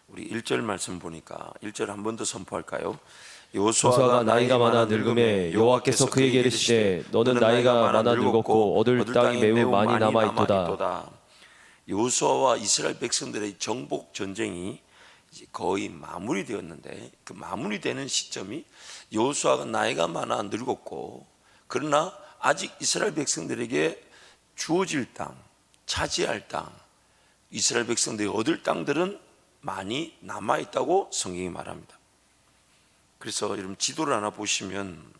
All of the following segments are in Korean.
우리 1절 말씀 보니까 1절 한 번 더 선포할까요? 요수아가 나이가 많아 늙음에 여호와께서 그에게 이르시되 너는 나이가 많아 늙었고 얻을 땅이 매우 많이 남아 있도다. 요수아와 이스라엘 백성들의 정복 전쟁이 이제 거의 마무리되었는데, 그 마무리되는 시점이 요수아가 나이가 많아 늙었고, 그러나 아직 이스라엘 백성들에게 주어질 땅, 차지할 땅, 이스라엘 백성들이 얻을 땅들은 많이 남아 있다고 성경이 말합니다. 그래서 여러분 지도를 하나 보시면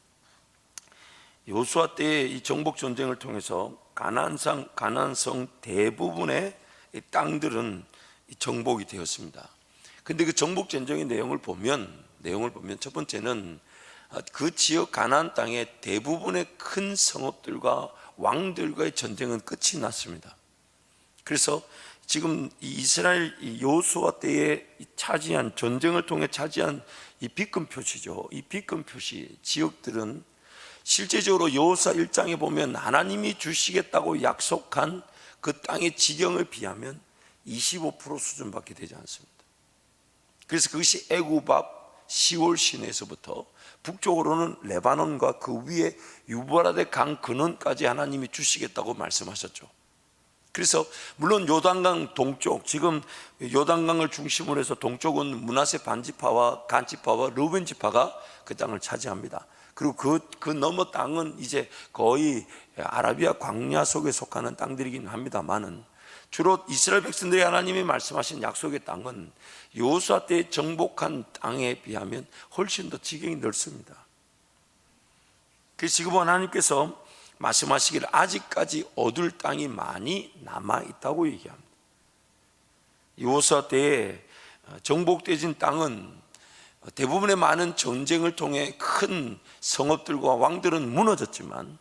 요수아 때의 이 정복 전쟁을 통해서 가나안성 대부분의 땅들은 정복이 되었습니다. 근데 그 정복 전쟁의 내용을 보면 첫 번째는 그 지역 가나안 땅의 대부분의 큰 성읍들과 왕들과의 전쟁은 끝이 났습니다. 그래서 지금 이 이스라엘 요수아 때에 차지한 전쟁을 통해 차지한 이 빗금 표시죠. 이 빗금 표시 지역들은 실제적으로 여호수아 1장에 보면 하나님이 주시겠다고 약속한 그 땅의 지경을 비하면 25% 수준밖에 되지 않습니다. 그래서 그것이 애굽 앞 시월 시내에서부터 북쪽으로는 레바논과 그 위에 유브라데 강 근원까지 하나님이 주시겠다고 말씀하셨죠. 그래서 물론 요단강 동쪽, 지금 요단강을 중심으로 해서 동쪽은 므낫세 반지파와 간지파와 르우벤 지파가 그 땅을 차지합니다. 그리고 그 너머 땅은 이제 거의 아라비아 광야 속에 속하는 땅들이긴 합니다만은, 주로 이스라엘 백성들이 하나님이 말씀하신 약속의 땅은 여호수아 때 정복한 땅에 비하면 훨씬 더 지경이 넓습니다. 그래서 지금 하나님께서 말씀하시기를 아직까지 얻을 땅이 많이 남아있다고 얘기합니다. 여호수아 때에 정복되진 땅은 대부분의 많은 전쟁을 통해 큰 성읍들과 왕들은 무너졌지만,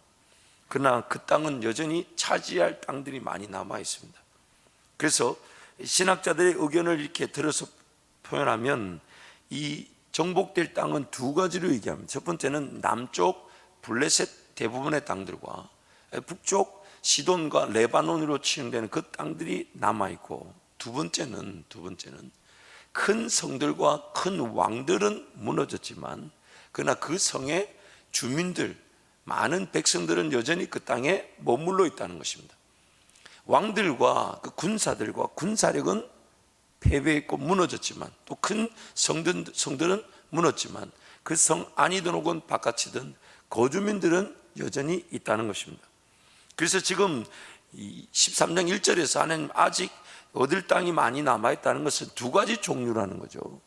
그러나 그 땅은 여전히 차지할 땅들이 많이 남아있습니다. 그래서 신학자들의 의견을 이렇게 들어서 표현하면 이 정복될 땅은 두 가지로 얘기합니다. 첫 번째는 남쪽 블레셋 대부분의 땅들과 북쪽 시돈과 레바논으로 치용되는 그 땅들이 남아있고, 두 번째는 큰 성들과 큰 왕들은 무너졌지만 그러나 그 성의 주민들, 많은 백성들은 여전히 그 땅에 머물러 있다는 것입니다. 왕들과 그 군사들과 군사력은 패배했고 무너졌지만, 또 큰 성들은 무너졌지만 그 성 안이든 혹은 바깥이든 거주민들은 여전히 있다는 것입니다. 그래서 지금 13장 1절에서 하나님 아직 얻을 땅이 많이 남아있다는 것은 두 가지 종류라는 거죠.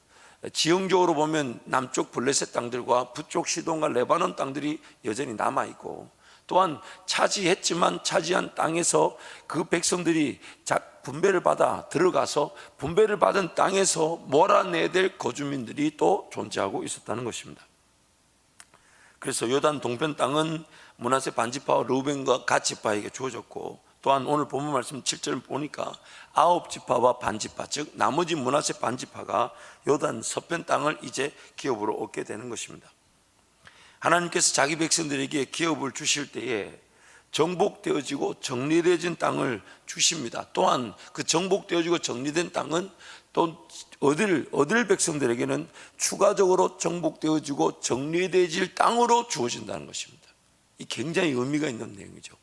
지형적으로 보면 남쪽 블레셋 땅들과 북쪽 시돈과 레바논 땅들이 여전히 남아있고, 또한 차지했지만 차지한 땅에서 그 백성들이 분배를 받아 들어가서 분배를 받은 땅에서 몰아내야 될 거주민들이 또 존재하고 있었다는 것입니다. 그래서 요단 동편 땅은 므낫세 반지파와 르우벤과 갓지파에게 주어졌고, 또한 오늘 본문 말씀 7절 보니까 9지파와 반지파, 즉 나머지 므낫세 반지파가 요단 서편 땅을 이제 기업으로 얻게 되는 것입니다. 하나님께서 자기 백성들에게 기업을 주실 때에 정복되어지고 정리되어진 땅을 주십니다. 또한 그 정복되어지고 정리된 땅은 또 얻을 백성들에게는 추가적으로 정복되어지고 정리되어질 땅으로 주어진다는 것입니다. 이 굉장히 의미가 있는 내용이죠.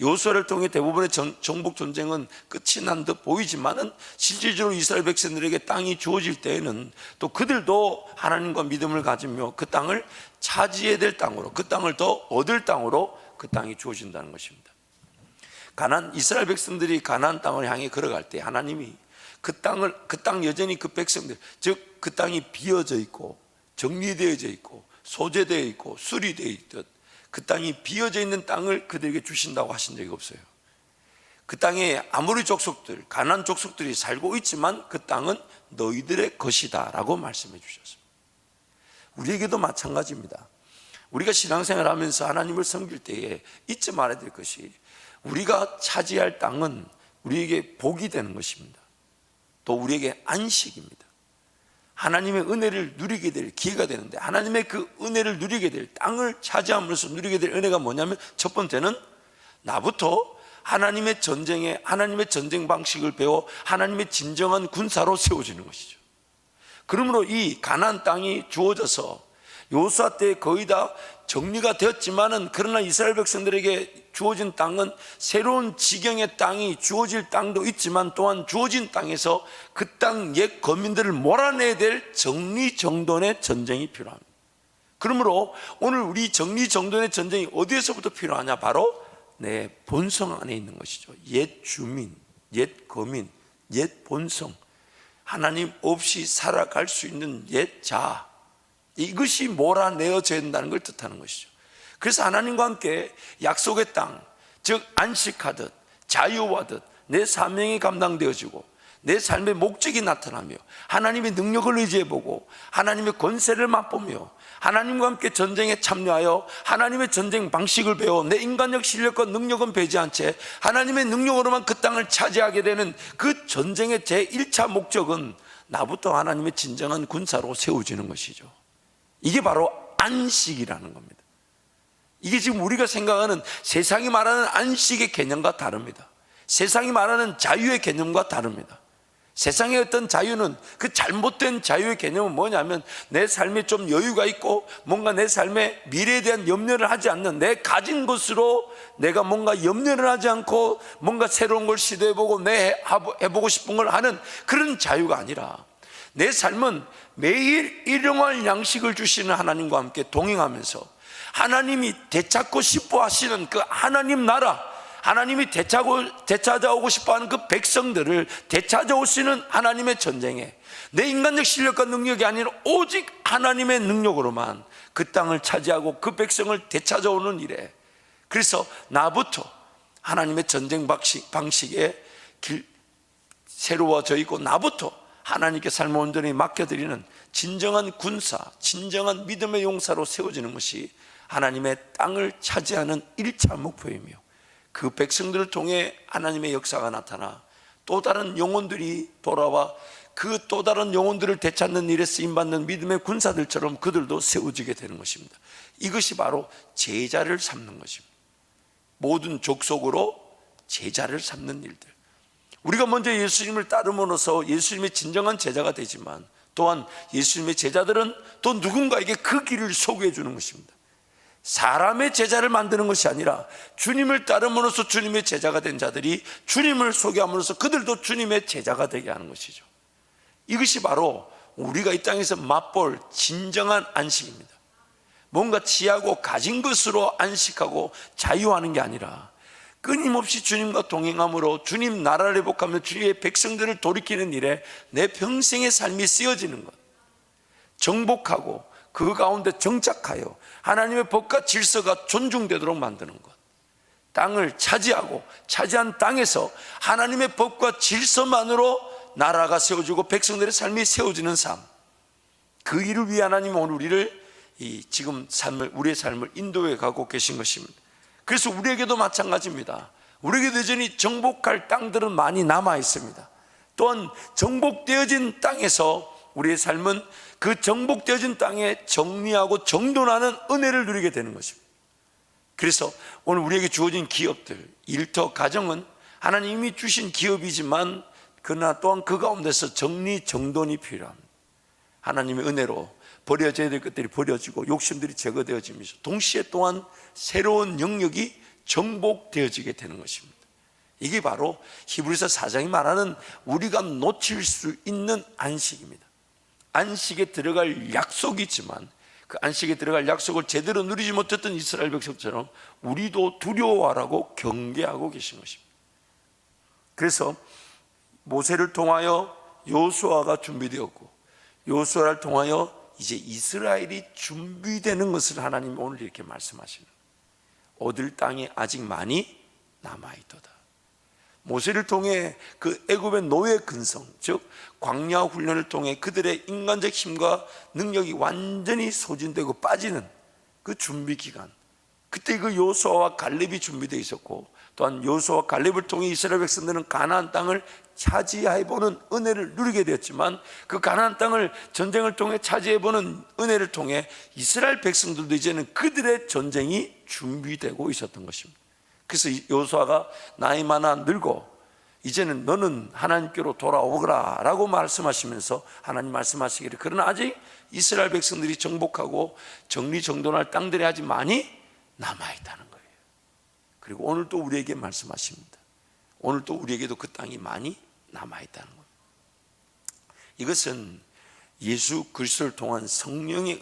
여호수아를 통해 대부분의 정복 전쟁은 끝이 난 듯 보이지만은 실질적으로 이스라엘 백성들에게 땅이 주어질 때에는 또 그들도 하나님과 믿음을 가지며 그 땅을 차지해야 될 땅으로, 그 땅을 더 얻을 땅으로 그 땅이 주어진다는 것입니다. 이스라엘 백성들이 가나안 땅을 향해 걸어갈 때 하나님이 그 땅 여전히 그 백성들, 즉 그 땅이 비어져 있고 정리되어져 있고 소재되어 있고 수리되어 있듯 그 땅이 비어져 있는 땅을 그들에게 주신다고 하신 적이 없어요. 그 땅에 아무리 족속들, 가나안 족속들이 살고 있지만 그 땅은 너희들의 것이다 라고 말씀해 주셨습니다. 우리에게도 마찬가지입니다. 우리가 신앙생활 하면서 하나님을 섬길 때에 잊지 말아야 될 것이, 우리가 차지할 땅은 우리에게 복이 되는 것입니다. 또 우리에게 안식입니다. 하나님의 은혜를 누리게 될 기회가 되는데, 하나님의 그 은혜를 누리게 될 땅을 차지함으로써 누리게 될 은혜가 뭐냐면, 첫 번째는 나부터 하나님의 전쟁 방식을 배워 하나님의 진정한 군사로 세워지는 것이죠. 그러므로 이 가나안 땅이 주어져서 여호수아 때 거의 다 정리가 되었지만은, 그러나 이스라엘 백성들에게 주어진 땅은 새로운 지경의 땅이 주어질 땅도 있지만, 또한 주어진 땅에서 그 땅 옛 거민들을 몰아내야 될 정리정돈의 전쟁이 필요합니다. 그러므로 오늘 우리 정리정돈의 전쟁이 어디에서부터 필요하냐? 바로 내 본성 안에 있는 것이죠. 옛 주민, 옛 거민, 옛 본성, 하나님 없이 살아갈 수 있는 옛 자아, 이것이 몰아내어져야 된다는 걸 뜻하는 것이죠. 그래서 하나님과 함께 약속의 땅, 즉 안식하듯 자유하듯 내 사명이 감당되어지고 내 삶의 목적이 나타나며 하나님의 능력을 의지해보고 하나님의 권세를 맛보며 하나님과 함께 전쟁에 참여하여 하나님의 전쟁 방식을 배워 내 인간적 실력과 능력은 배지 않채 하나님의 능력으로만 그 땅을 차지하게 되는 그 전쟁의 제1차 목적은 나부터 하나님의 진정한 군사로 세워지는 것이죠. 이게 바로 안식이라는 겁니다. 이게 지금 우리가 생각하는 세상이 말하는 안식의 개념과 다릅니다. 세상이 말하는 자유의 개념과 다릅니다. 세상의 어떤 자유는, 그 잘못된 자유의 개념은 뭐냐면 내 삶에 좀 여유가 있고 뭔가 내 삶의 미래에 대한 염려를 하지 않는, 내 가진 것으로 내가 뭔가 염려를 하지 않고 뭔가 새로운 걸 시도해보고 내 해보고 싶은 걸 하는 그런 자유가 아니라, 내 삶은 매일 일용할 양식을 주시는 하나님과 함께 동행하면서 하나님이 되찾고 싶어 하시는 그 하나님 나라, 하나님이 되찾아오고 싶어하는 그 백성들을 되찾아오시는 하나님의 전쟁에 내 인간적 실력과 능력이 아닌 오직 하나님의 능력으로만 그 땅을 차지하고 그 백성을 되찾아오는 일에, 그래서 나부터 하나님의 전쟁 방식에 새로워져 있고 나부터 하나님께 삶을 온전히 맡겨드리는 진정한 군사, 진정한 믿음의 용사로 세워지는 것이 하나님의 땅을 차지하는 1차 목표이며, 그 백성들을 통해 하나님의 역사가 나타나 또 다른 영혼들이 돌아와 그 또 다른 영혼들을 되찾는 일에 쓰임받는 믿음의 군사들처럼 그들도 세워지게 되는 것입니다. 이것이 바로 제자를 삼는 것입니다. 모든 족속으로 제자를 삼는 일들, 우리가 먼저 예수님을 따름으로써 예수님의 진정한 제자가 되지만, 또한 예수님의 제자들은 또 누군가에게 그 길을 소개해 주는 것입니다. 사람의 제자를 만드는 것이 아니라 주님을 따름으로써 주님의 제자가 된 자들이 주님을 소개함으로써 그들도 주님의 제자가 되게 하는 것이죠. 이것이 바로 우리가 이 땅에서 맛볼 진정한 안식입니다. 뭔가 취하고 가진 것으로 안식하고 자유하는 게 아니라 끊임없이 주님과 동행함으로 주님 나라를 회복하며 주의 백성들을 돌이키는 일에 내 평생의 삶이 쓰여지는 것, 정복하고 그 가운데 정착하여 하나님의 법과 질서가 존중되도록 만드는 것, 땅을 차지하고 차지한 땅에서 하나님의 법과 질서만으로 나라가 세워지고 백성들의 삶이 세워지는 삶, 그 일을 위해 하나님은 오늘 우리를 지금 우리의 삶을 인도해 가고 계신 것입니다. 그래서 우리에게도 마찬가지입니다. 우리에게도 여전히 정복할 땅들은 많이 남아 있습니다. 또한 정복되어진 땅에서 우리의 삶은 그 정복되어진 땅에 정리하고 정돈하는 은혜를 누리게 되는 것입니다. 그래서 오늘 우리에게 주어진 기업들, 일터, 가정은 하나님이 주신 기업이지만 그러나 또한 그 가운데서 정리, 정돈이 필요합니다. 하나님의 은혜로 버려져야 될 것들이 버려지고 욕심들이 제거되어지면서 동시에 또한 새로운 영역이 정복되어지게 되는 것입니다. 이게 바로 히브리서 4장이 말하는 우리가 놓칠 수 있는 안식입니다. 안식에 들어갈 약속이 있지만 그 안식에 들어갈 약속을 제대로 누리지 못했던 이스라엘 백성처럼 우리도 두려워하라고 경계하고 계신 것입니다. 그래서 모세를 통하여 여호수아가 준비되었고, 여호수아를 통하여 이제 이스라엘이 준비되는 것을 하나님이 오늘 이렇게 말씀하시는 거예요. 얻을 땅이 아직 많이 남아있도다. 모세를 통해 그 애굽의 노예 근성, 즉 광야 훈련을 통해 그들의 인간적 힘과 능력이 완전히 소진되고 빠지는 그 준비 기간, 그때 그 여호수아와 갈렙이 준비되어 있었고, 또한 여호수아와 갈렙을 통해 이스라엘 백성들은 가나안 땅을 차지해보는 은혜를 누리게 되었지만, 그 가나안 땅을 전쟁을 통해 차지해보는 은혜를 통해 이스라엘 백성들도 이제는 그들의 전쟁이 준비되고 있었던 것입니다. 그래서 여호수아가 나이 많아 늙고 이제는 너는 하나님께로 돌아오거라 라고 말씀하시면서 하나님 말씀하시기를 그러나 아직 이스라엘 백성들이 정복하고 정리정돈할 땅들이 아직 많이 남아있다는 거예요. 그리고 오늘 또 우리에게 말씀하십니다. 오늘 또 우리에게도 그 땅이 많이 남아있다는 거예요. 이것은 예수 그리스도를 통한 성령의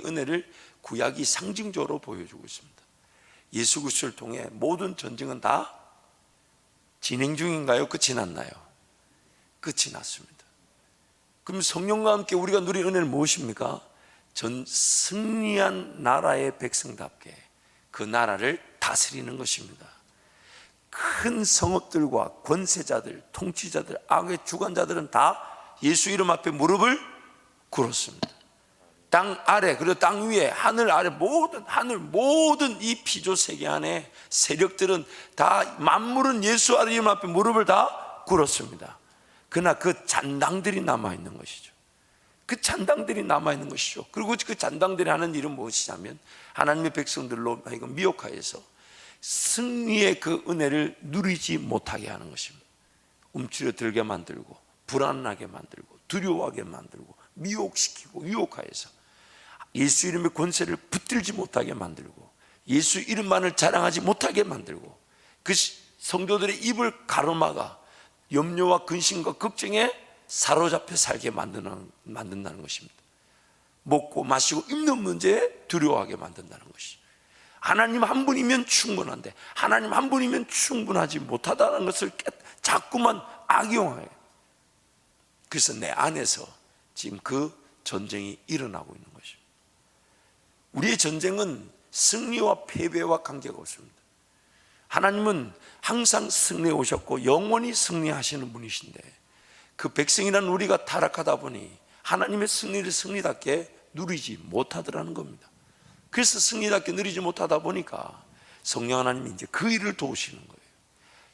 은혜를 구약이 상징적으로 보여주고 있습니다. 예수 그리스도를 통해 모든 전쟁은 다 진행 중인가요? 끝이 났나요? 끝이 났습니다. 그럼 성령과 함께 우리가 누린 은혜는 무엇입니까? 승리한 나라의 백성답게 그 나라를 다스리는 것입니다. 큰 성읍들과 권세자들, 통치자들, 악의 주관자들은 다 예수 이름 앞에 무릎을 꿇었습니다. 땅 아래 그리고 땅 위에 하늘 아래 모든 이 피조 세계 안에 세력들은 다 만물은 예수 이름 앞에 무릎을 다 꿇었습니다. 그러나 그 잔당들이 남아있는 것이죠. 그 잔당들이 남아있는 것이죠. 그리고 그 잔당들이 하는 일은 무엇이냐면 하나님의 백성들로 미혹하여서 승리의 그 은혜를 누리지 못하게 하는 것입니다. 움츠러들게 만들고 불안하게 만들고 두려워하게 만들고 미혹시키고 유혹하여서 예수 이름의 권세를 붙들지 못하게 만들고 예수 이름만을 자랑하지 못하게 만들고 그 성도들의 입을 가로막아 염려와 근심과 걱정에 사로잡혀 살게 만든다는 것입니다. 먹고 마시고 입는 문제에 두려워하게 만든다는 것이죠. 하나님 한 분이면 충분한데 하나님 한 분이면 충분하지 못하다는 것을 자꾸만 악용해요. 그래서 내 안에서 지금 그 전쟁이 일어나고 있는 것입니다. 우리의 전쟁은 승리와 패배와 관계가 없습니다. 하나님은 항상 승리해 오셨고 영원히 승리하시는 분이신데 그 백성이라는 우리가 타락하다 보니 하나님의 승리를 승리답게 누리지 못하더라는 겁니다. 그래서 승리답게 누리지 못하다 보니까 성령 하나님이 이제 그 일을 도우시는 거예요.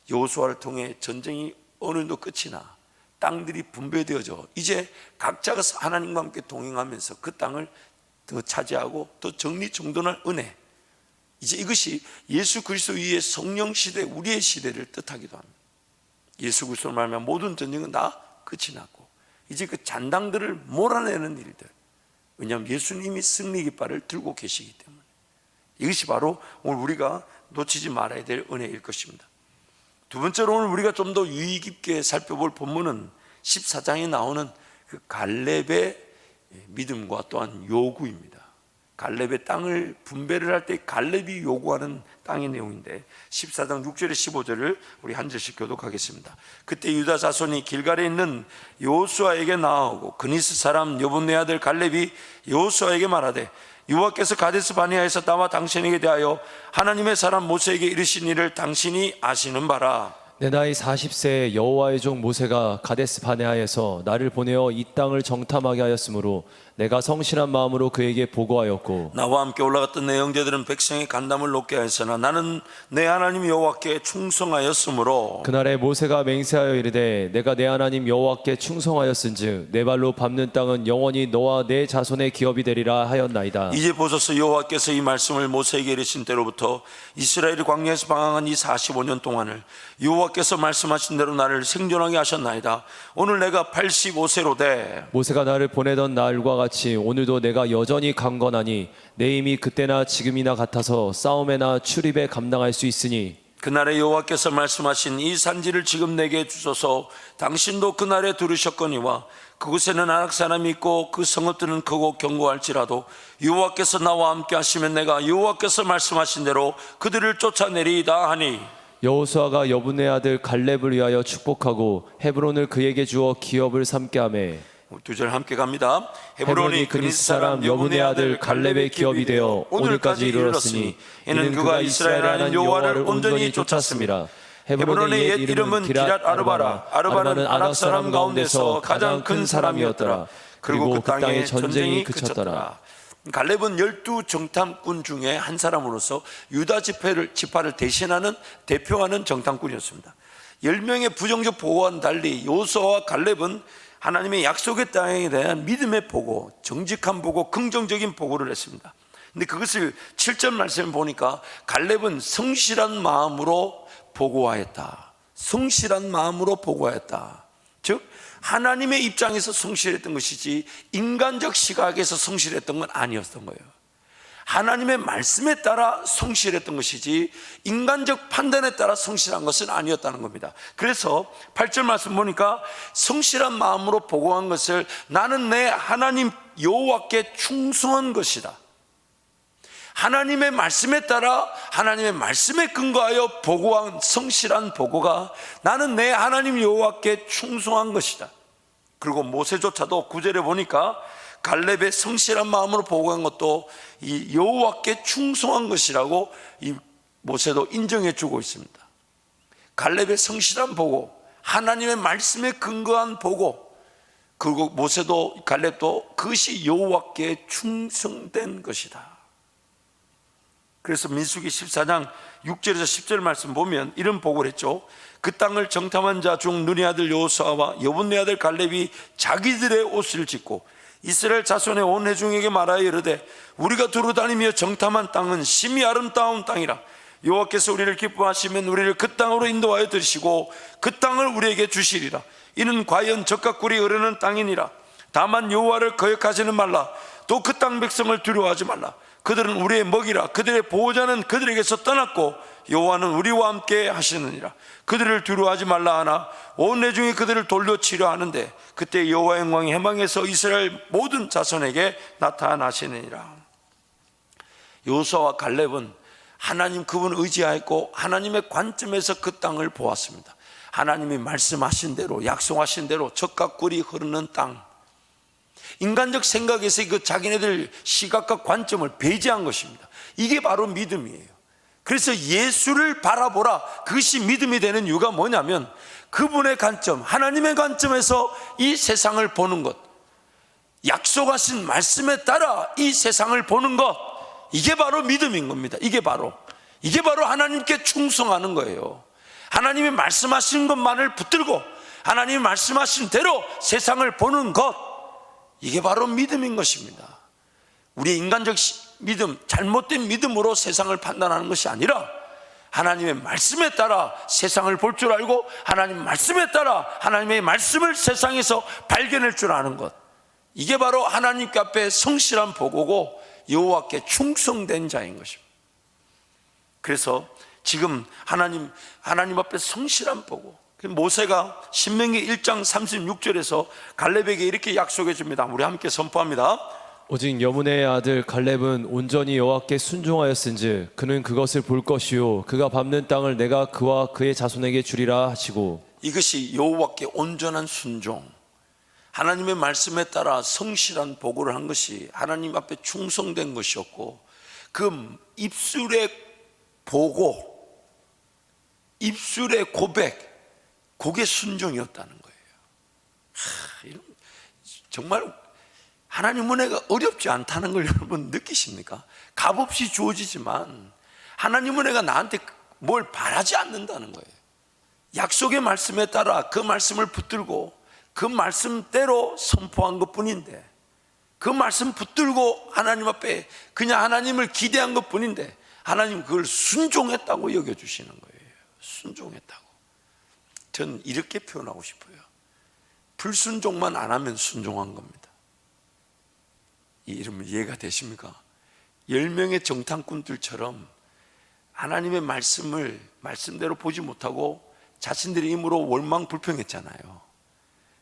여호수아를 통해 전쟁이 어느 정도 끝이 나 땅들이 분배되어져 이제 각자가 하나님과 함께 동행하면서 그 땅을 더 차지하고 또 정리정돈할 은혜, 이제 이것이 예수 그리스도 위의 성령 시대, 우리의 시대를 뜻하기도 합니다. 예수 그리스도로 말하면 모든 전쟁은 다 끝이 났고 이제 그 잔당들을 몰아내는 일들, 왜냐하면 예수님이 승리 깃발을 들고 계시기 때문에 이것이 바로 오늘 우리가 놓치지 말아야 될 은혜일 것입니다. 두 번째로 오늘 우리가 좀 더 유의 깊게 살펴볼 본문은 14장에 나오는 그 갈렙의 믿음과 또한 요구입니다. 갈렙의 땅을 분배를 할 때 갈렙이 요구하는 땅의 내용인데 14장 6절에 15절을 우리 한 절씩 교독하겠습니다. 그때 유다 자손이 길갈에 있는 여호수아에게 나아오고 그니스 사람 여분네 아들 갈렙이 여호수아에게 말하되 여호와께서 가데스 바네아에서 나와 당신에게 대하여 하나님의 사람 모세에게 이르신 일을 당신이 아시는 바라. 내 나이 40세에 여호와의 종 모세가 가데스 바네아에서 나를 보내어 이 땅을 정탐하게 하였으므로 내가 성실한 마음으로 그에게 보고하였고 나와 함께 올라갔던 내 형제들은 백성의 간담을 높게 하였으나 나는 내 하나님 여호와께 충성하였으므로 그날에 모세가 맹세하여 이르되 내가 내 하나님 여호와께 충성하였은즉 내 발로 밟는 땅은 영원히 너와 내 자손의 기업이 되리라 하였나이다. 이제 보소서 여호와께서 이 말씀을 모세에게 이르신 때로부터 이스라엘이 광야에서 방황한 이 45년 동안을 여호와께서 말씀하신 대로 나를 생존하게 하셨나이다. 오늘 내가 85세로 돼 모세가 나를 보내던 날과 같이 오늘도 내가 여전히 강건하니 내 힘이 그때나 지금이나 같아서 싸움에나 출입에 감당할 수 있으니 그날에 여호와께서 말씀하신 이 산지를 지금 내게 주소서. 당신도 그날에 들으셨거니와 그곳에는 아낙 사람이 있고 그 성읍들은 크고 견고할지라도 여호와께서 나와 함께 하시면 내가 여호와께서 말씀하신 대로 그들을 쫓아내리이다 하니 여호수아가 여분네 아들 갈렙을 위하여 축복하고 헤브론을 그에게 주어 기업을 삼게 하매 두 절 함께 갑니다. 헤브론이 그니스 사람 여분네 아들 갈렙의 기업이 되어 오늘까지 이르렀으니 이는 그가 이스라엘 하나님 여호와를 온전히 쫓았습니다. 헤브론의 옛 이름은 기랏 아르바라. 아르바는 아낙 사람 가운데서 가장 큰 사람이었더라. 그리고 그 땅에 전쟁이 그쳤더라. 갈렙은 12 정탐꾼 중에 한 사람으로서 유다 지파를 대신하는 대표하는 정탐꾼이었습니다. 10명의 부정적 보고와는 달리 여호수아와 갈렙은 하나님의 약속의 땅에 대한 믿음의 보고, 정직한 보고, 긍정적인 보고를 했습니다. 근데 그것을 7절 말씀을 보니까 갈렙은 성실한 마음으로 보고하였다. 성실한 마음으로 보고하였다. 즉 하나님의 입장에서 성실했던 것이지 인간적 시각에서 성실했던 건 아니었던 거예요. 하나님의 말씀에 따라 성실했던 것이지 인간적 판단에 따라 성실한 것은 아니었다는 겁니다. 그래서 8절 말씀 보니까 성실한 마음으로 보고한 것을 나는 내 하나님 여호와께 충성한 것이다. 하나님의 말씀에 따라 하나님의 말씀에 근거하여 보고한 성실한 보고가 나는 내 하나님 여호와께 충성한 것이다. 그리고 모세조차도 9절에 보니까 갈렙의 성실한 마음으로 보고한 것도 이 여호와께 충성한 것이라고 이 모세도 인정해 주고 있습니다. 갈렙의 성실한 보고, 하나님의 말씀에 근거한 보고, 그리고 모세도 갈렙도 그것이 여호와께 충성된 것이다. 그래서 민수기 14장 6절에서 10절 말씀 보면 이런 보고를 했죠. 그 땅을 정탐한 자 중 눈의 아들 여호수아와 여분네 아들 갈렙이 자기들의 옷을 찢고 이스라엘 자손의 온 회중에게 말하여 이르되 우리가 두루 다니며 정탐한 땅은 심히 아름다운 땅이라. 여호와께서 우리를 기뻐하시면 우리를 그 땅으로 인도하여 들으시고 그 땅을 우리에게 주시리라. 이는 과연 젖과 꿀이 흐르는 땅이니라. 다만 여호와를 거역하지는 말라. 또 그 땅 백성을 두려워하지 말라. 그들은 우리의 먹이라. 그들의 보호자는 그들에게서 떠났고 여호와는 우리와 함께 하시느니라. 그들을 두려워하지 말라 하나 온 회중이 그들을 돌려치려 하는데 그때 여호와의 영광이 해방에서 이스라엘 모든 자손에게 나타나시느니라. 여호수아와 갈렙은 하나님 그분을 의지하였고 하나님의 관점에서 그 땅을 보았습니다. 하나님이 말씀하신 대로, 약속하신 대로 젖과 꿀이 흐르는 땅, 인간적 생각에서 그 자기네들 시각과 관점을 배제한 것입니다. 이게 바로 믿음이에요. 그래서 예수를 바라보라, 그것이 믿음이 되는 이유가 뭐냐면 그분의 관점, 하나님의 관점에서 이 세상을 보는 것, 약속하신 말씀에 따라 이 세상을 보는 것, 이게 바로 믿음인 겁니다. 이게 바로 하나님께 충성하는 거예요. 하나님이 말씀하신 것만을 붙들고 하나님이 말씀하신 대로 세상을 보는 것, 이게 바로 믿음인 것입니다. 우리의 인간적 믿음, 잘못된 믿음으로 세상을 판단하는 것이 아니라 하나님의 말씀에 따라 세상을 볼 줄 알고 하나님 말씀에 따라 하나님의 말씀을 세상에서 발견할 줄 아는 것, 이게 바로 하나님께 앞에 성실한 보고고 여호와께 충성된 자인 것입니다. 그래서 지금 하나님 앞에 성실한 보고, 모세가 신명기 1장 36절에서 갈렙에게 이렇게 약속해 줍니다. 우리 함께 선포합니다. 오직 여분의 아들 갈렙은 온전히 여호와께 순종하였은즉 그는 그것을 볼 것이요 그가 밟는 땅을 내가 그와 그의 자손에게 주리라 하시고. 이것이 여호와께 온전한 순종, 하나님의 말씀에 따라 성실한 보고를 한 것이 하나님 앞에 충성된 것이었고, 그 입술의 보고, 입술의 고백, 그게 순종이었다는 거예요. 정말 하나님 은혜가 어렵지 않다는 걸 여러분 느끼십니까? 값없이 주어지지만 하나님 은혜가 나한테 뭘 바라지 않는다는 거예요. 약속의 말씀에 따라 그 말씀을 붙들고 그 말씀대로 선포한 것 뿐인데, 그 말씀 붙들고 하나님 앞에 그냥 하나님을 기대한 것 뿐인데 하나님 그걸 순종했다고 여겨주시는 거예요. 순종했다고. 전 이렇게 표현하고 싶어요. 불순종만 안 하면 순종한 겁니다. 이 이름은 이해가 되십니까? 10명의 정탐꾼들처럼 하나님의 말씀을 말씀대로 보지 못하고 자신들의 힘으로 원망불평했잖아요.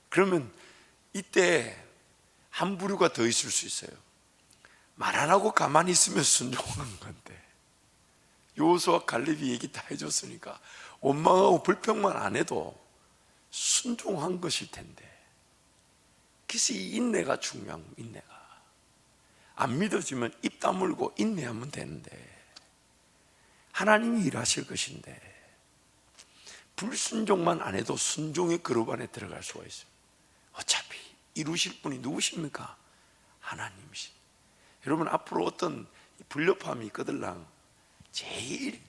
그러면 이때 한 부류가 더 있을 수 있어요. 말 안 하고 가만히 있으면 순종한 건데, 여호수아 갈렙이 얘기 다 해줬으니까 원망하고 불평만 안 해도 순종한 것일 텐데. 그래서 이 인내가 중요한 거예요. 인내가 안 믿어지면 입 다물고 인내하면 되는데, 하나님이 일하실 것인데 불순종만 안 해도 순종의 그룹 안에 들어갈 수가 있습니다. 어차피 이루실 분이 누구십니까? 하나님이시. 여러분, 앞으로 어떤 불협화음이 있거들랑 제일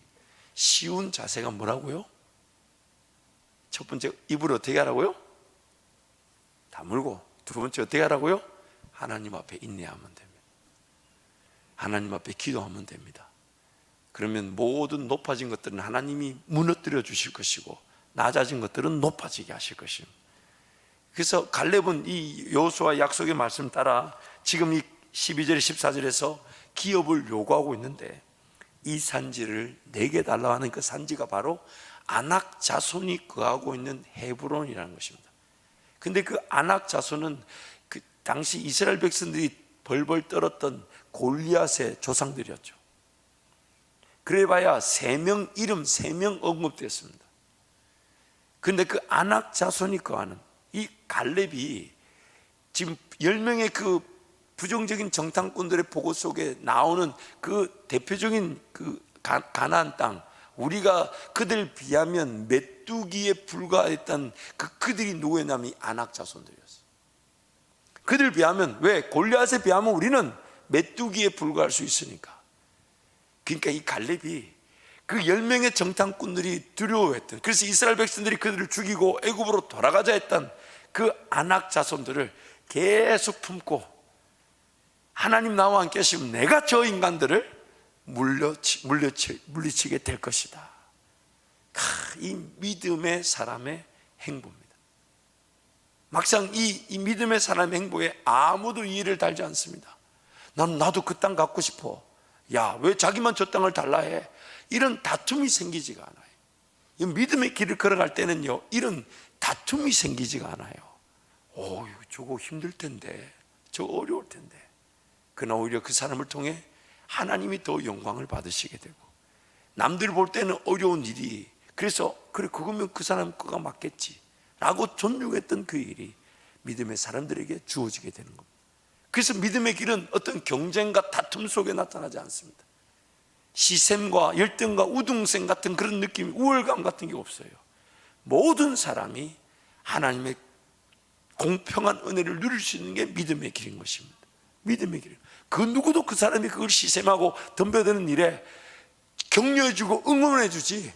쉬운 자세가 뭐라고요? 첫 번째, 입을 어떻게 하라고요? 다물고. 두 번째, 어떻게 하라고요? 하나님 앞에 인내하면 됩니다. 하나님 앞에 기도하면 됩니다. 그러면 모든 높아진 것들은 하나님이 무너뜨려 주실 것이고 낮아진 것들은 높아지게 하실 것입니다. 그래서 갈렙은 이 여호수아 약속의 말씀 따라 지금 이 12절 14절에서 기업을 요구하고 있는데, 이 산지를 내게 달라 하는 그 산지가 바로 아낙 자손이 거하고 있는 헤브론이라는 것입니다. 근데 그 아낙 자손은 그 당시 이스라엘 백성들이 벌벌 떨었던 골리앗의 조상들이었죠. 그래봐야 이름 3명 언급됐습니다. 근데 그 아낙 자손이 거하는 이 갈렙이 지금 10명의 그 부정적인 정탐꾼들의 보고 속에 나오는 그 대표적인 그 가나안 땅, 우리가 그들 비하면 메뚜기에 불과했던 그들이 누구였냐면 아낙 자손들이었어요. 그들 비하면, 왜? 골리앗에 비하면 우리는 메뚜기에 불과할 수 있으니까. 그러니까 이 갈렙이 그 10명의 정탐꾼들이 두려워했던, 그래서 이스라엘 백성들이 그들을 죽이고 애굽으로 돌아가자 했던 그 아낙 자손들을 계속 품고, 하나님 나와 함께 하시면 내가 저 인간들을 물리치게 될 것이다. 이 믿음의 사람의 행보입니다. 막상 이 믿음의 사람의 행보에 아무도 이의를 달지 않습니다. 나도 그 땅 갖고 싶어. 야, 왜 자기만 저 땅을 달라 해? 이런 다툼이 생기지가 않아요. 이 믿음의 길을 걸어갈 때는요, 이런 다툼이 생기지가 않아요. 저거 힘들 텐데, 저거 어려울 텐데. 그러나 오히려 그 사람을 통해 하나님이 더 영광을 받으시게 되고, 남들 볼 때는 어려운 일이, 그래서 그래 그거면 그 사람 거가 맞겠지 라고 존중했던 그 일이 믿음의 사람들에게 주어지게 되는 겁니다. 그래서 믿음의 길은 어떤 경쟁과 다툼 속에 나타나지 않습니다. 시샘과 열등과 우등생 같은 그런 느낌, 우월감 같은 게 없어요. 모든 사람이 하나님의 공평한 은혜를 누릴 수 있는 게 믿음의 길인 것입니다. 믿음의 길. 그 누구도 그 사람이 그걸 시샘하고 덤벼드는 일에 격려해주고 응원해주지,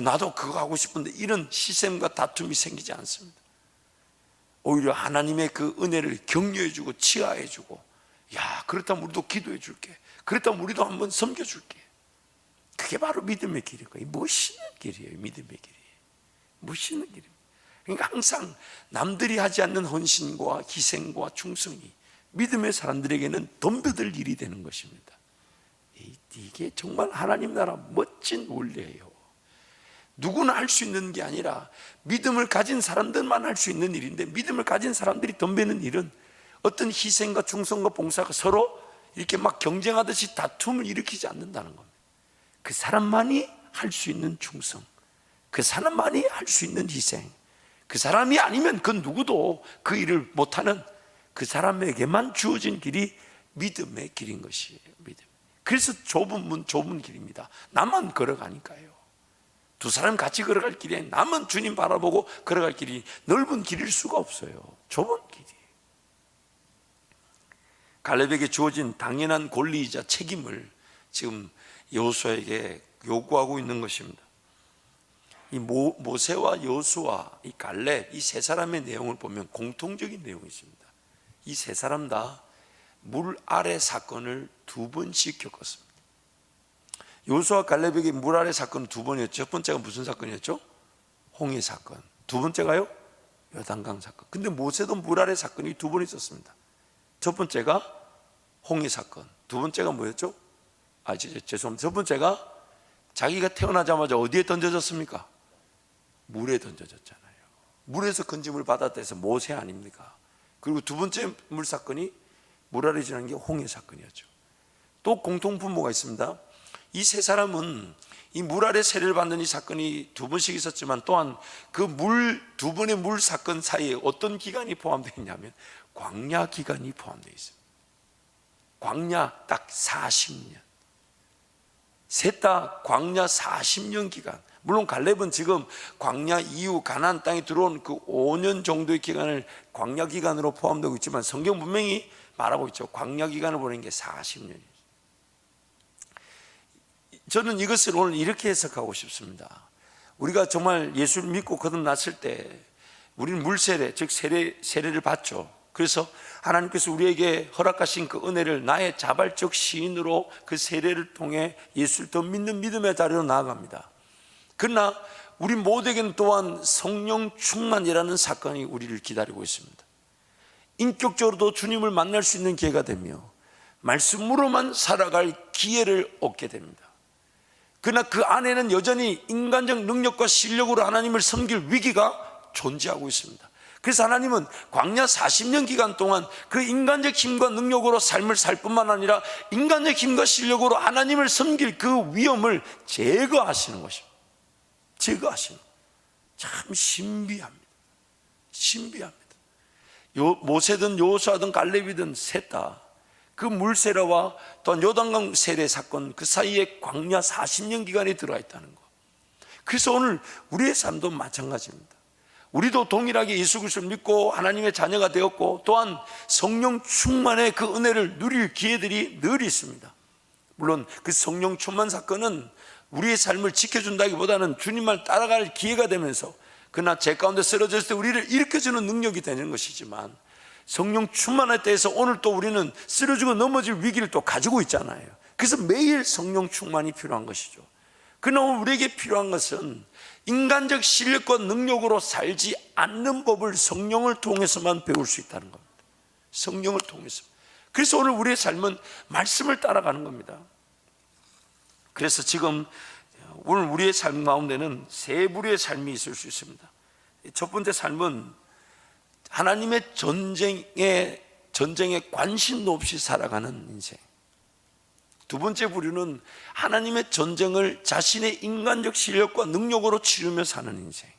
나도 그거 하고 싶은데, 이런 시샘과 다툼이 생기지 않습니다. 오히려 하나님의 그 은혜를 격려해주고 치하해주고, 야, 그렇다면 우리도 기도해줄게, 그렇다면 우리도 한번 섬겨줄게. 그게 바로 믿음의 길인 거예요. 멋있는 길이에요. 믿음의 길이 멋있는 길입니다. 그러니까 항상 남들이 하지 않는 헌신과 희생과 충성이 믿음의 사람들에게는 덤벼들 일이 되는 것입니다. 이게 정말 하나님 나라 멋진 원리예요. 누구나 할 수 있는 게 아니라 믿음을 가진 사람들만 할 수 있는 일인데, 믿음을 가진 사람들이 덤비는 일은 어떤 희생과 충성과 봉사가 서로 이렇게 막 경쟁하듯이 다툼을 일으키지 않는다는 겁니다. 그 사람만이 할 수 있는 충성, 그 사람만이 할 수 있는 희생, 그 사람이 아니면 그 누구도 그 일을 못하는 그 사람에게만 주어진 길이 믿음의 길인 것이에요. 믿음. 그래서 좁은 문, 좁은 길입니다. 나만 걸어가니까요. 두 사람 같이 걸어갈 길이 아니라 나만 주님 바라보고 걸어갈 길이 넓은 길일 수가 없어요. 좁은 길이. 갈렙에게 주어진 당연한 권리이자 책임을 지금 여호수아에게 요구하고 있는 것입니다. 이 모세와 여호수아, 이 갈렙, 이 세 사람의 내용을 보면 공통적인 내용이 있습니다. 이 세 사람 다 물 아래 사건을 2번씩 겪었습니다. 여호수아 갈렙에게 물 아래 사건은 2번이었죠. 첫 번째가 무슨 사건이었죠? 홍해 사건. 두 번째가요? 요단강 사건. 근데 모세도 물 아래 사건이 2번 있었습니다. 첫 번째가 홍해 사건, 두 번째가 뭐였죠? 죄송합니다. 첫 번째가 자기가 태어나자마자 어디에 던져졌습니까? 물에 던져졌잖아요. 물에서 건짐을 받았다 해서 모세 아닙니까? 그리고 두 번째 물 사건이 물 아래 지나는 게 홍해 사건이었죠. 또 공통분모가 있습니다. 이 세 사람은 이 물 아래 세례를 받는 이 사건이 2번씩 있었지만, 또한 그 두 번의 물 사건 사이에 어떤 기간이 포함되어 있냐면 광야 기간이 포함되어 있습니다. 광야 딱 40년. 셋 다 광야 40년 기간. 물론 갈렙은 지금 광야 이후 가나안 땅에 들어온 그 5년 정도의 기간을 광야 기간으로 포함되고 있지만, 성경 분명히 말하고 있죠. 광야 기간을 보는 게 40년이에요. 저는 이것을 오늘 이렇게 해석하고 싶습니다. 우리가 정말 예수를 믿고 거듭났을 때 우리는 물세례, 즉 세례를 받죠. 그래서 하나님께서 우리에게 허락하신 그 은혜를 나의 자발적 시인으로 그 세례를 통해 예수를 더 믿는 믿음의 자리로 나아갑니다. 그러나 우리 모두에게는 또한 성령 충만이라는 사건이 우리를 기다리고 있습니다. 인격적으로도 주님을 만날 수 있는 기회가 되며 말씀으로만 살아갈 기회를 얻게 됩니다. 그러나 그 안에는 여전히 인간적 능력과 실력으로 하나님을 섬길 위기가 존재하고 있습니다. 그래서 하나님은 광야 40년 기간 동안 그 인간적 힘과 능력으로 삶을 살 뿐만 아니라 인간적 힘과 실력으로 하나님을 섬길 그 위험을 제거하시는 것입니다. 제거하시는 것. 참 신비합니다. 신비합니다. 모세든 여호수아든 갈렙이든 셋 다 그 물세례와 또한 요단강 세례 사건 그 사이에 광야 40년 기간이 들어와 있다는 것. 그래서 오늘 우리의 삶도 마찬가지입니다. 우리도 동일하게 예수 그리스도를 믿고 하나님의 자녀가 되었고 또한 성령 충만의 그 은혜를 누릴 기회들이 늘 있습니다. 물론 그 성령 충만 사건은 우리의 삶을 지켜준다기보다는 주님만 따라갈 기회가 되면서 그러나 제 가운데 쓰러졌을 때 우리를 일으켜주는 능력이 되는 것이지만 성령 충만에 대해서 오늘 또 우리는 쓰러지고 넘어질 위기를 또 가지고 있잖아요. 그래서 매일 성령 충만이 필요한 것이죠. 그러나 우리에게 필요한 것은 인간적 실력과 능력으로 살지 않는 법을 성령을 통해서만 배울 수 있다는 겁니다. 성령을 통해서. 그래서 오늘 우리의 삶은 말씀을 따라가는 겁니다. 그래서 지금 오늘 우리의 삶 가운데는 세 부류의 삶이 있을 수 있습니다. 첫 번째 삶은 하나님의 전쟁에 관심도 없이 살아가는 인생. 두 번째 부류는 하나님의 전쟁을 자신의 인간적 실력과 능력으로 치르며 사는 인생.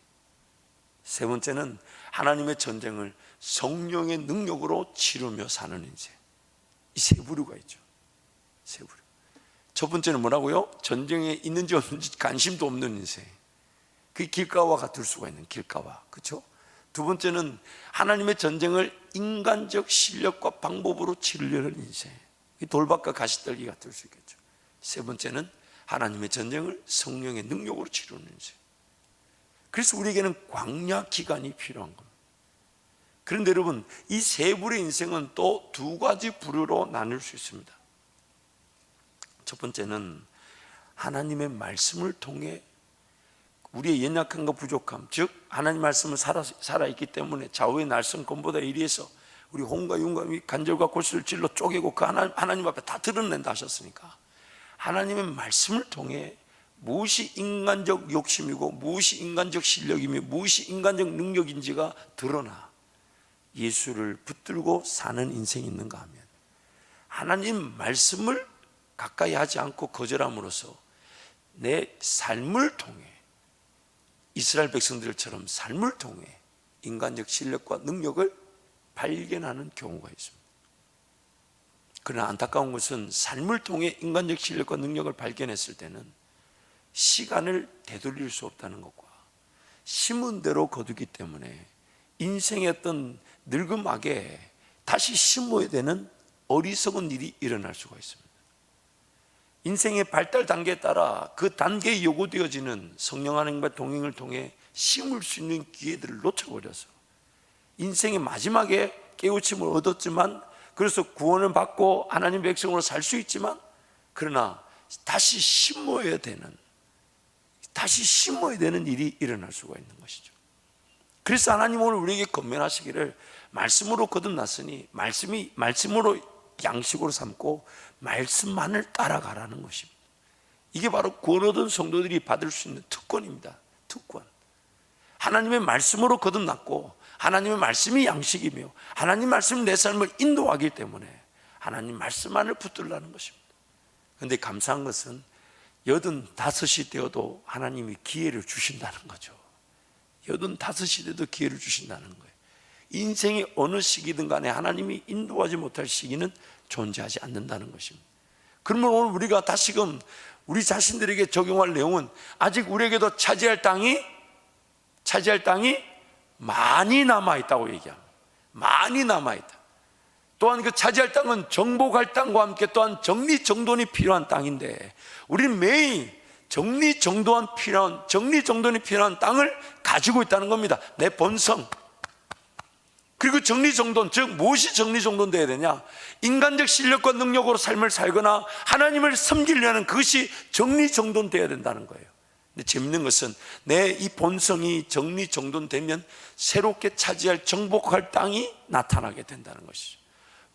세 번째는 하나님의 전쟁을 성령의 능력으로 치르며 사는 인생. 이 세 부류가 있죠. 세 부류. 첫 번째는 뭐라고요? 전쟁에 있는지 없는지 관심도 없는 인생. 그게 길가와 같을 수가 있는 길가와. 그렇죠? 두 번째는 하나님의 전쟁을 인간적 실력과 방법으로 치르려는 인생. 돌박과 가시떨기 같을 수 있겠죠. 세 번째는 하나님의 전쟁을 성령의 능력으로 치르는 인생. 그래서 우리에게는 광야 기간이 필요한 겁니다. 그런데 여러분, 이 세 부류의 인생은 또 두 가지 부류로 나눌 수 있습니다. 첫 번째는 하나님의 말씀을 통해 우리의 연약함과 부족함, 즉 하나님 말씀은 살아있기 때문에 좌우의 날선검보다 이리해서 우리 혼과 윤과 간절과 골수를 찔러 쪼개고 그 하나님 앞에 다 드러낸다 하셨으니까 하나님의 말씀을 통해 무엇이 인간적 욕심이고 무엇이 인간적 실력이며 무엇이 인간적 능력인지가 드러나 예수를 붙들고 사는 인생이 있는가 하면 하나님 말씀을 가까이 하지 않고 거절함으로써 내 삶을 통해 이스라엘 백성들처럼 삶을 통해 인간적 실력과 능력을 발견하는 경우가 있습니다. 그러나 안타까운 것은 삶을 통해 인간적 실력과 능력을 발견했을 때는 시간을 되돌릴 수 없다는 것과 심은 대로 거두기 때문에 인생의 어떤 늙음악에 다시 심어야 되는 어리석은 일이 일어날 수가 있습니다. 인생의 발달 단계에 따라 그 단계에 요구되어지는 성령 하나님과 동행을 통해 심을 수 있는 기회들을 놓쳐버려서 인생의 마지막에 깨우침을 얻었지만 그래서 구원을 받고 하나님 백성으로 살 수 있지만 그러나 다시 심어야 되는 일이 일어날 수가 있는 것이죠. 그래서 하나님 오늘 우리에게 권면하시기를 말씀으로 거듭났으니 말씀으로 양식으로 삼고 말씀만을 따라가라는 것입니다. 이게 바로 구원 얻은 성도들이 받을 수 있는 특권입니다. 특권. 하나님의 말씀으로 거듭났고 하나님의 말씀이 양식이며 하나님 말씀이 내 삶을 인도하기 때문에 하나님 말씀만을 붙들라는 것입니다. 그런데 감사한 것은 85이 되어도 하나님이 기회를 주신다는 거죠. 85이 돼도 기회를 주신다는 거예요. 인생의 어느 시기든 간에 하나님이 인도하지 못할 시기는 존재하지 않는다는 것입니다. 그러면 오늘 우리가 다시금 우리 자신들에게 적용할 내용은 아직 우리에게도 차지할 땅이 많이 남아있다고 얘기합니다. 많이 남아있다. 또한 그 차지할 땅은 정복할 땅과 함께 또한 정리정돈이 필요한 땅인데 우리는 매일 정리정돈이 필요한 땅을 가지고 있다는 겁니다. 내 본성. 그리고 정리정돈, 즉 무엇이 정리정돈돼야 되냐? 인간적 실력과 능력으로 삶을 살거나 하나님을 섬기려는 그것이 정리정돈돼야 된다는 거예요. 근데 재밌는 것은 내 이 본성이 정리정돈되면 새롭게 차지할 정복할 땅이 나타나게 된다는 것이죠.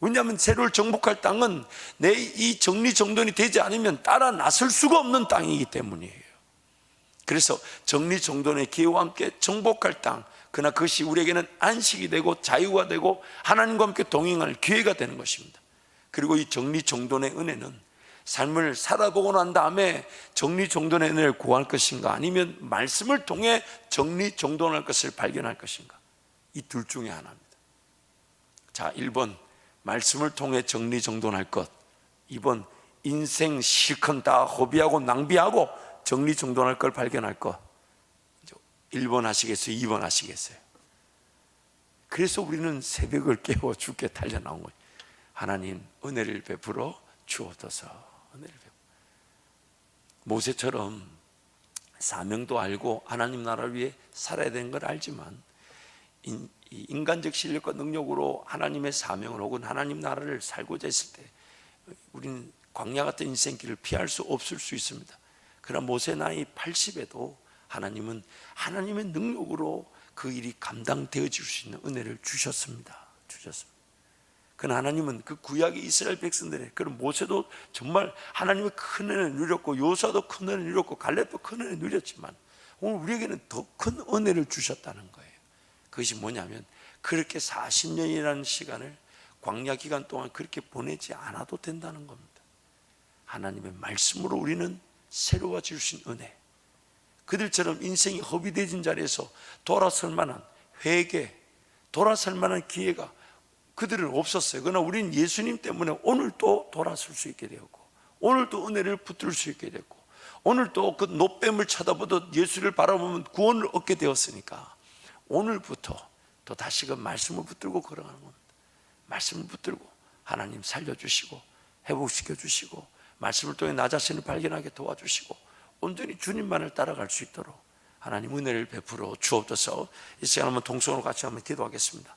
왜냐하면 새로운 정복할 땅은 내 이 정리정돈이 되지 않으면 따라 나설 수가 없는 땅이기 때문이에요. 그래서 정리정돈의 기회와 함께 정복할 땅, 그러나 그것이 우리에게는 안식이 되고 자유가 되고 하나님과 함께 동행할 기회가 되는 것입니다. 그리고 이 정리정돈의 은혜는 삶을 살아보고 난 다음에 정리정돈의 은혜를 구할 것인가, 아니면 말씀을 통해 정리정돈할 것을 발견할 것인가, 이 둘 중에 하나입니다. 자, 1번 말씀을 통해 정리정돈할 것, 2번 인생 실컷 다 허비하고 낭비하고 정리정돈할 걸 발견할 것. 1번 하시겠어요? 2번 하시겠어요? 그래서 우리는 새벽을 깨워 주께 달려나온 거예요. 하나님 은혜를 베풀어 주옵소서. 은혜를 베풀어. 모세처럼 사명도 알고 하나님 나라를 위해 살아야 되는 걸 알지만 인간적 실력과 능력으로 하나님의 사명을 혹은 하나님 나라를 살고자 했을 때 우리는 광야 같은 인생길을 피할 수 없을 수 있습니다. 그러나 모세 나이 80에도 하나님은 하나님의 능력으로 그 일이 감당되어질 수 있는 은혜를 주셨습니다. 그러나 하나님은 그 구약의 이스라엘 백성들의, 그런 모세도 정말 하나님의 큰 은혜를 누렸고 요사도 큰 은혜를 누렸고 갈렙도 큰 은혜를 누렸지만 오늘 우리에게는 더 큰 은혜를 주셨다는 거예요. 그것이 뭐냐면 그렇게 40년이라는 시간을 광야 기간 동안 그렇게 보내지 않아도 된다는 겁니다. 하나님의 말씀으로 우리는 새로워질 수 있는 은혜, 그들처럼 인생이 허비되진 자리에서 돌아설 만한 회개, 돌아설 만한 기회가 그들은 없었어요. 그러나 우리는 예수님 때문에 오늘 또 돌아설 수 있게 되었고, 오늘 또 은혜를 붙들 수 있게 됐고, 오늘 또 그 노뱀을 쳐다보듯 예수를 바라보면 구원을 얻게 되었으니까 오늘부터 또 다시금 말씀을 붙들고 걸어가는 겁니다. 말씀을 붙들고 하나님 살려주시고 회복시켜 주시고 말씀을 통해 나 자신을 발견하게 도와주시고 온전히 주님만을 따라갈 수 있도록 하나님 은혜를 베풀어 주옵소서. 이 시간 한번 동성으로 같이 한번 기도하겠습니다.